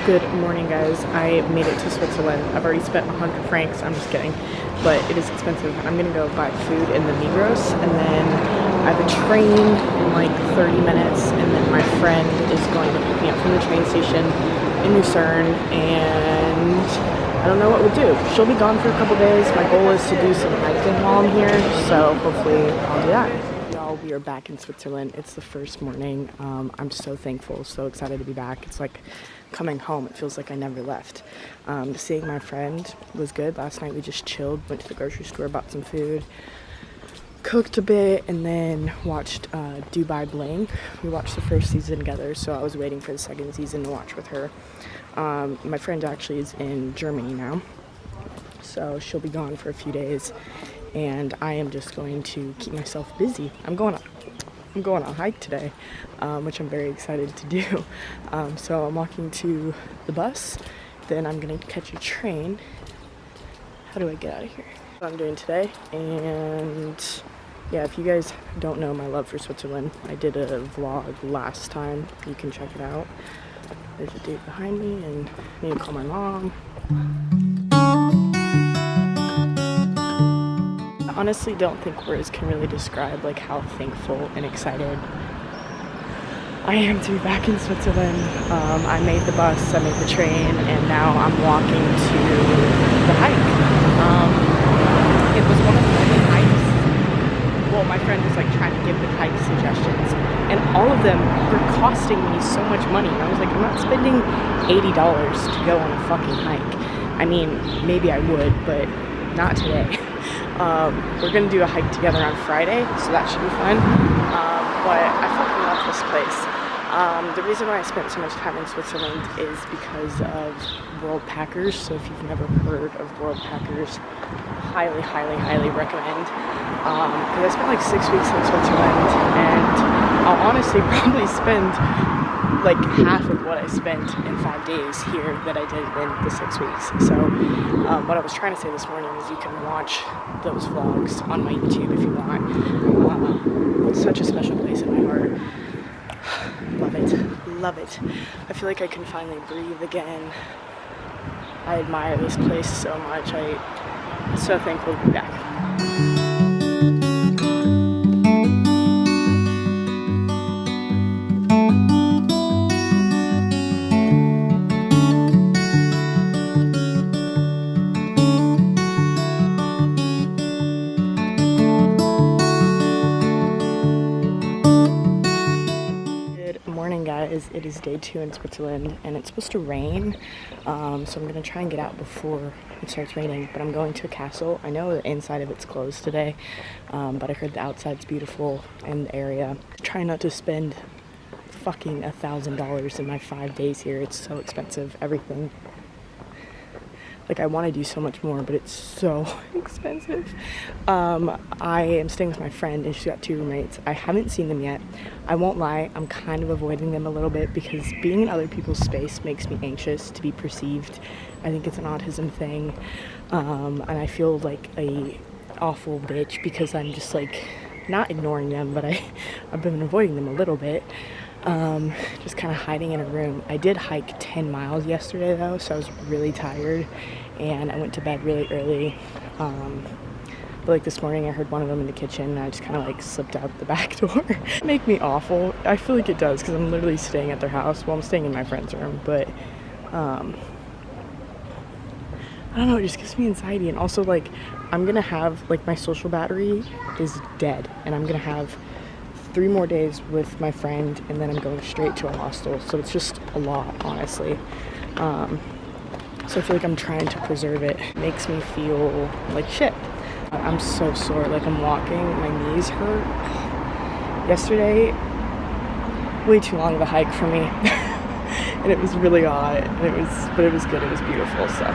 Good morning, guys. I made it to Switzerland. I've already spent 100 francs. I'm just kidding, but it is expensive. I'm gonna go buy food in the Migros, and then I have a train in like 30 minutes, and then my friend is going to pick me up from the train station in Lucerne, and I don't know what we'll do. She'll be gone for a couple days. My goal is to do some hiking while I'm here, so hopefully I'll do that. Y'all, we are back in Switzerland. It's the first morning. I'm so thankful, so excited to be back. It's like coming home. It feels like I never left. Seeing my friend was good. Last night we just chilled, went to the grocery store, bought some food, cooked a bit, and then watched Dubai Bling. We watched the first season together, so I was waiting for the second season to watch with her. My friend actually is in Germany now, so she'll be gone for a few days, and I am just going to keep myself busy. I'm going on a hike today, which I'm very excited to do. So I'm walking to the bus, then I'm gonna catch a train. How do I get out of here? That's what I'm doing today, and yeah, if you guys don't know my love for Switzerland, I did a vlog last time. You can check it out. There's a dude behind me, and I need to call my mom. I honestly don't think words can really describe like how thankful and excited I am to be back in Switzerland. I made the bus, I made the train, and now I'm walking to the hike. It was one of the only hikes. Well, my friend was like trying to give the hike suggestions, and all of them were costing me so much money. And I was like, I'm not spending $80 to go on a fucking hike. I mean, maybe I would, but not today. We're gonna do a hike together on Friday, so that should be fun. But I fucking love this place. The reason why I spent so much time in Switzerland is because of World Packers. So if you've never heard of World Packers, highly, highly, highly recommend. Because I spent like 6 weeks in Switzerland, and I'll honestly probably spend like half of what I spent in 5 days here that I did in the 6 weeks. So what I was trying to say this morning is you can watch those vlogs on my YouTube if you want. It's such a special place in my heart. Love it, love it. I feel like I can finally breathe again. I admire this place so much. I'm so thankful to be back. Guys, it is day 2 in Switzerland, and it's supposed to rain, so I'm gonna try and get out before it starts raining. But I'm going to a castle. I know the inside of it's closed today, but I heard the outside's beautiful in the area. Try not to spend fucking $1,000 in my 5 days here. It's so expensive, everything. Like, I want to do so much more, but it's so expensive. I am staying with my friend, and she's got 2 roommates. I haven't seen them yet. I won't lie, I'm kind of avoiding them a little bit because being in other people's space makes me anxious to be perceived. I think it's an autism thing, and I feel like a awful bitch because I'm just like not ignoring them, but I've been avoiding them a little bit. Just kind of hiding in a room. I did hike 10 miles yesterday though, so I was really tired, and I went to bed really early. But like this morning I heard one of them in the kitchen, and I just kind of like slipped out the back door. Make me awful. I feel like it does because I'm literally staying at their house. Well, I'm staying in my friend's room, but I don't know, it just gives me anxiety. And also, like, I'm gonna have, like, my social battery is dead, and I'm gonna have 3 more days with my friend, and then I'm going straight to a hostel. So it's just a lot, honestly. So I feel like I'm trying to preserve it. It makes me feel like shit. I'm so sore. Like, I'm walking, my knees hurt. Yesterday, way too long of a hike for me. And it was really hot, and but it was good. It was beautiful, so.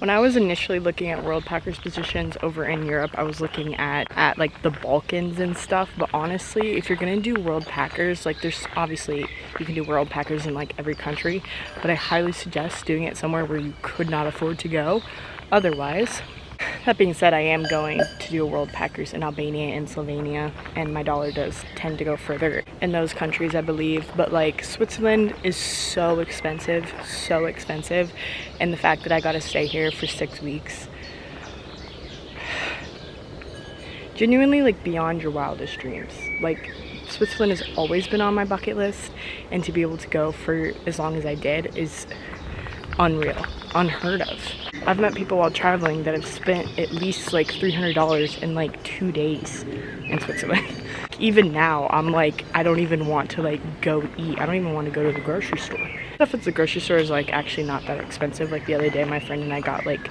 When I was initially looking at Worldpackers positions over in Europe, I was looking at like the Balkans and stuff. But honestly, if you're gonna do Worldpackers, like there's obviously you can do Worldpackers in like every country, but I highly suggest doing it somewhere where you could not afford to go otherwise. That being said, I am going to do a Worldpackers in Albania and Slovenia, and my dollar does tend to go further in those countries, I believe. But like Switzerland is so expensive, and the fact that I got to stay here for 6 weeks, genuinely like beyond your wildest dreams. Like Switzerland has always been on my bucket list, and to be able to go for as long as I did is unreal, unheard of. I've met people while traveling that have spent at least like $300 in like 2 days in Switzerland. Even now, I'm like, I don't even want to like go eat. I don't even want to go to the grocery store. Stuff at the grocery store is like actually not that expensive. Like the other day, my friend and I got like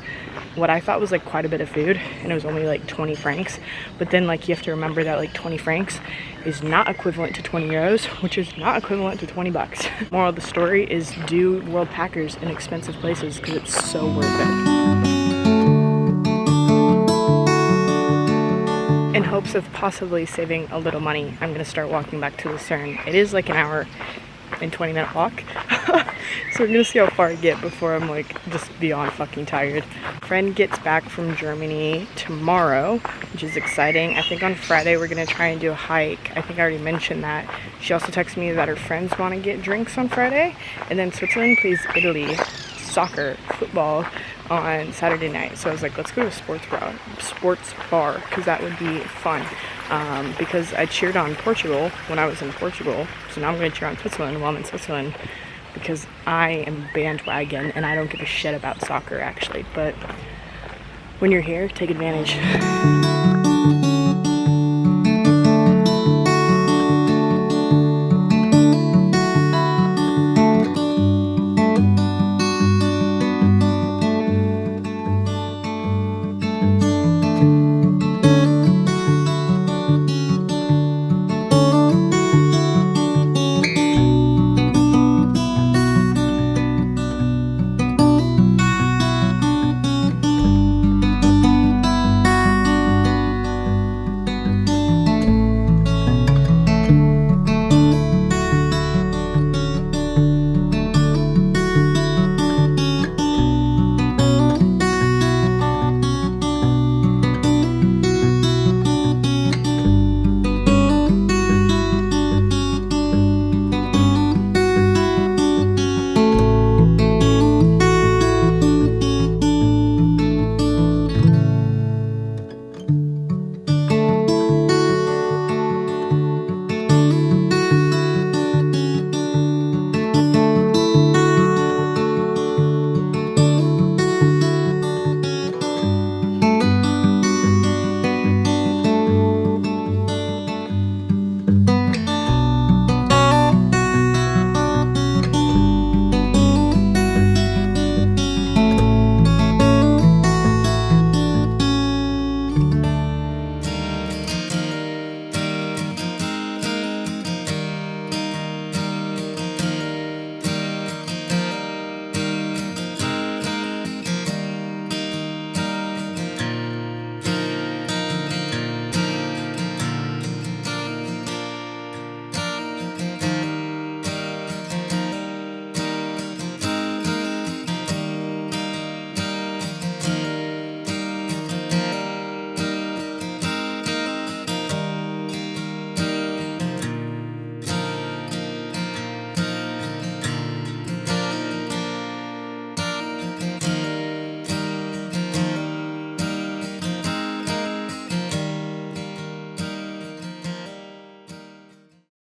what I thought was like quite a bit of food, and it was only like 20 francs. But then like you have to remember that like 20 francs is not equivalent to 20 euros, which is not equivalent to 20 bucks. Moral of the story is do Worldpackers in expensive places because it's so worth it. In hopes of possibly saving a little money, I'm gonna start walking back to Lucerne. It is like an hour and 20-minute walk. So we're gonna see how far I get before I'm like just beyond fucking tired. Friend gets back from Germany tomorrow, which is exciting. I think on Friday we're gonna try and do a hike. I think I already mentioned that. She also texted me that her friends want to get drinks on Friday, and then Switzerland plays Italy soccer, football on Saturday night. So I was like, let's go to a sports bar, because that would be fun. Because I cheered on Portugal when I was in Portugal, so now I'm going to cheer on Switzerland while I'm in Switzerland, because I am bandwagon and I don't give a shit about soccer actually, but when you're here, take advantage.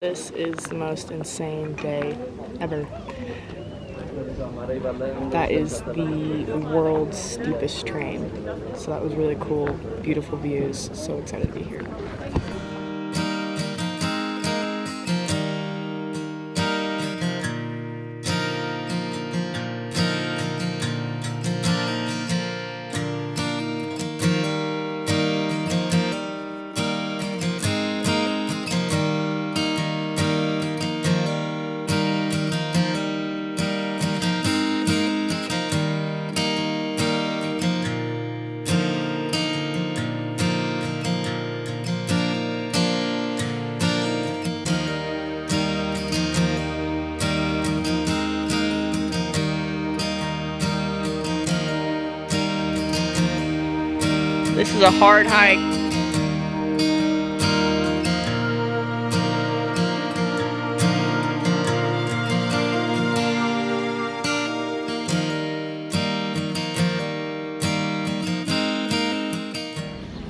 This is the most insane day ever. That is the world's steepest train. So that was really cool. Beautiful views. So excited to be here. This is a hard hike.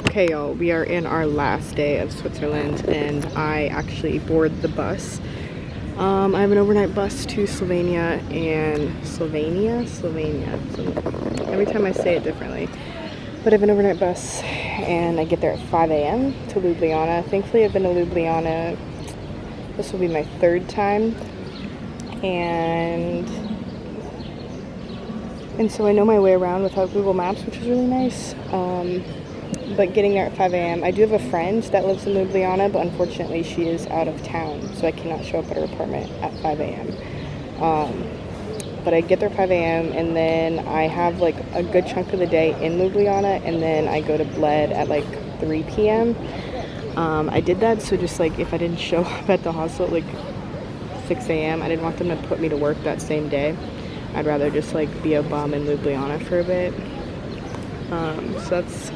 Okay, y'all, we are in our last day of Switzerland, and I actually board the bus. I have an overnight bus to Slovenia and Slovenia. So every time I say it differently. But I have an overnight bus, and I get there at 5 a.m. to Ljubljana. Thankfully, I've been to Ljubljana. This will be my third time, and so I know my way around without Google Maps, which is really nice. But getting there at 5 a.m. I do have a friend that lives in Ljubljana, but unfortunately she is out of town, so I cannot show up at her apartment at 5 a.m. But I get there at 5 a.m. and then I have like a good chunk of the day in Ljubljana, and then I go to Bled at like 3 p.m. I did that so just like if I didn't show up at the hostel at like 6 a.m. I didn't want them to put me to work that same day. I'd rather just like be a bum in Ljubljana for a bit. So that's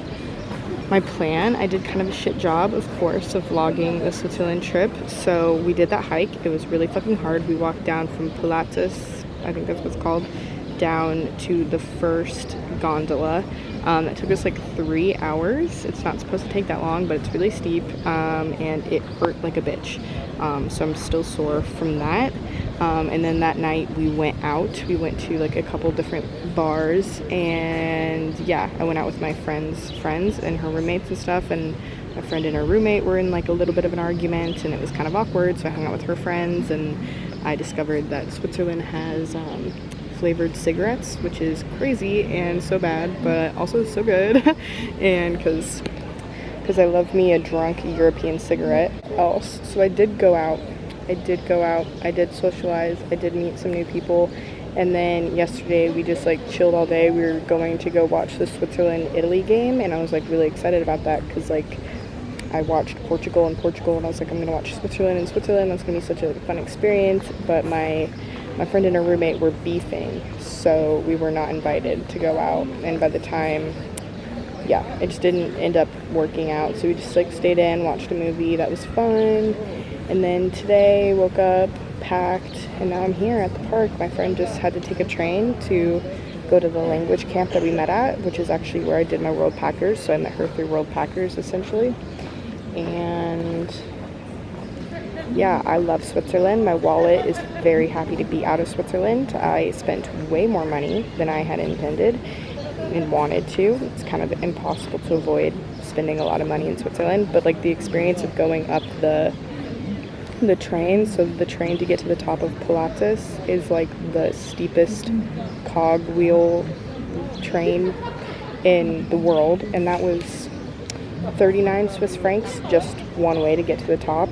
my plan. I did kind of a shit job, of course, of vlogging the Switzerland trip. So we did that hike. It was really fucking hard. We walked down from Pilatus, I think that's what it's called, down to the first gondola. It took us like 3 hours. It's not supposed to take that long, but it's really steep, and it hurt like a bitch. So I'm still sore from that. And then that night we went out. We went to like a couple different bars, and yeah, I went out with my friends and her roommates and stuff, and my friend and her roommate were in like a little bit of an argument, and it was kind of awkward, so I hung out with her friends, and I discovered that Switzerland has flavored cigarettes, which is crazy and so bad, but also so good. And because I love me a drunk European cigarette else. So I did go out, I did socialize, I did meet some new people, and then yesterday we just like chilled all day. We were going to go watch the Switzerland-Italy game, and I was like really excited about that because like I watched Portugal, and I was like, I'm gonna watch Switzerland in Switzerland. That's gonna be such a fun experience. But my friend and her roommate were beefing, so we were not invited to go out, and by the time, yeah, it just didn't end up working out. So we just like stayed in, watched a movie. That was fun. And then today woke up, packed, and now I'm here at the park. My friend just had to take a train to go to the language camp that we met at, which is actually where I did my World Packers. So I met her through World Packers essentially. And yeah, I love Switzerland. My wallet is very happy to be out of Switzerland. I spent way more money than I had intended and wanted to. It's kind of impossible to avoid spending a lot of money in Switzerland, but like the experience of going up the train, so the train to get to the top of Pilatus is like the steepest cogwheel train in the world, and that was 39 Swiss francs just one way to get to the top.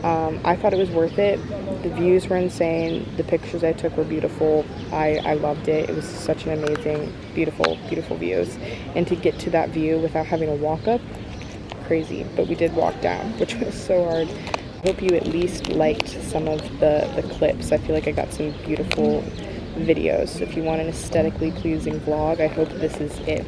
I thought it was worth it. The views were insane. The pictures I took were beautiful. I loved it. It was such an amazing, beautiful views. And to get to that view without having to walk up, crazy. But we did walk down, which was so hard. I hope you at least liked some of the clips. I feel like I got some beautiful videos. So if you want an aesthetically pleasing vlog, I hope this is it.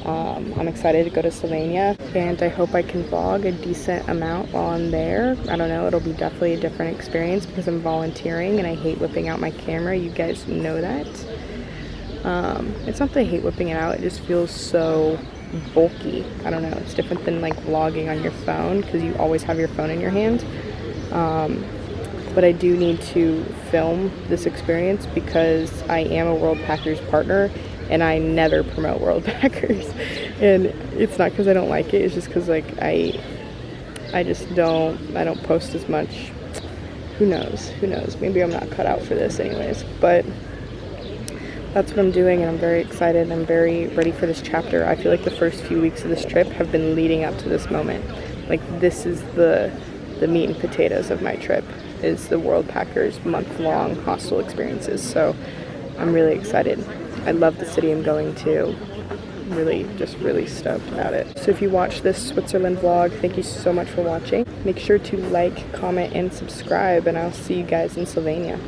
I'm excited to go to Slovenia, and I hope I can vlog a decent amount while I'm there. I don't know, it'll be definitely a different experience because I'm volunteering and I hate whipping out my camera. You guys know that. It's not that I hate whipping it out, it just feels so bulky. I don't know, it's different than like vlogging on your phone because you always have your phone in your hand. But I do need to film this experience because I am a World Packers partner, and I never promote World Packers. And it's not because I don't like it, it's just because like I don't post as much. Who knows, maybe I'm not cut out for this anyways, but that's what I'm doing, and I'm very excited, and I'm very ready for this chapter. I feel like the first few weeks of this trip have been leading up to this moment. Like this is the meat and potatoes of my trip, is the World Packers month-long hostel experiences. So I'm really excited. I love the city I'm going to. Really stoked about it. So if you watch this Switzerland vlog, thank you so much for watching. Make sure to like, comment, and subscribe, and I'll see you guys in Slovenia.